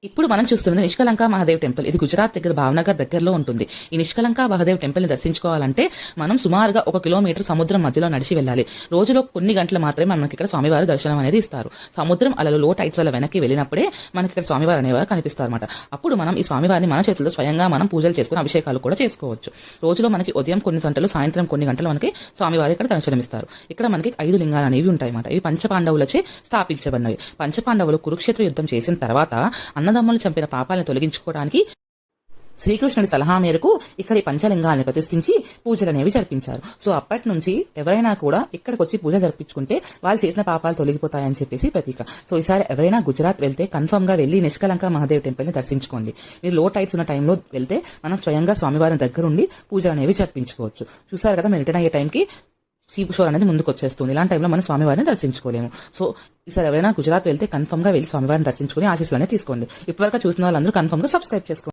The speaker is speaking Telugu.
ఇప్పుడు మనం చూస్తున్నది నిష్కలంక మహాదేవ్ టెంపుల్. ఇది గుజరాత్ దగ్గర భావనగర్ దగ్గరలో ఉంటుంది. ఈ నిష్కలంక మహాదేవ్ టెంపుల్ ని దర్శించుకోవాలంటే మనం సుమారుగా 1 కిలోమీటర్ సముద్రం మధ్యలో నడిచి వెళ్ళాలి. రోజులో కొన్ని గంటలు మాత్రమే మనకి ఇక్కడ స్వామివారి దర్శనం అనేది ఇస్తారు. సముద్రం అలలు లో టైట్స్ వల్ల వెనక్కి వెళ్ళినప్పుడే మనకి ఇక్కడ స్వామివారు అనేవారు కనిపిస్తారు అనమాట. అప్పుడు మనం ఈ స్వామివారిని మన చేతుల్లో స్వయంగా మనం పూజలు చేసుకుని అభిషేకాలు కూడా చేసుకోవచ్చు. రోజులో మనకి ఉదయం కొన్ని గంటలు, సాయంత్రం కొన్ని గంటలు మనకి స్వామివారి ఇక్కడ దర్శనమిస్తారు. ఇక్కడ మనకి 5 లింగాలు అనేవి ఉంటాయి అన్నమాట. ఇవి పంచపాండవులచే స్థాపించబడినవి. పంచపాండవులు కురుక్షేత్ర యుద్ధం చేసిన తర్వాత అన్నదమ్ములు చంపిన పాపాలను తొలగించుకోవడానికి శ్రీకృష్ణుడి సలహా మేరకు ఇక్కడ ఈ పంచలింగాన్ని ప్రతిష్ఠించి పూజలు అనేవి జరిపించారు. సో అప్పటి నుంచి ఎవరైనా కూడా ఇక్కడికి వచ్చి పూజ జరిపించుకుంటే వాళ్ళు చేసిన పాపాలు తొలగిపోతాయని చెప్పేసి ప్రతీక. సో ఈసారి ఎవరైనా గుజరాత్ వెళ్తే కన్ఫర్మ్ గా వెళ్ళి నిష్కలంక మహాదేవ్ టెంపుల్ ని దర్శించుకోండి. మీరు లో టైట్స్ ఉన్న టైంలో వెళ్తే మనం స్వయంగా స్వామివారి దగ్గరుండి పూజలు అనేవి జరిపించుకోవచ్చు. చూసారు కదా, మీరు రిటర్న్ అయ్యే టైంకి సీ షోర్ అనేది ముందుకు వచ్చేస్తుంది. ఇలాంటి టైంలో మనం స్వామివారిని దర్శించుకోలేము. సో ఈసారి ఎవరైనా గుజరాత్ వెళ్తే కన్ఫర్మ్ గా వెళ్ళి స్వామివారిని దర్శించుకుని ఆశీస్సులు అనేది తీసుకోండి. ఇప్పటివరకు చూసిన వాళ్ళందరూ కన్ఫర్మ్ గా సబ్స్క్రైబ్ చేసుకోండి.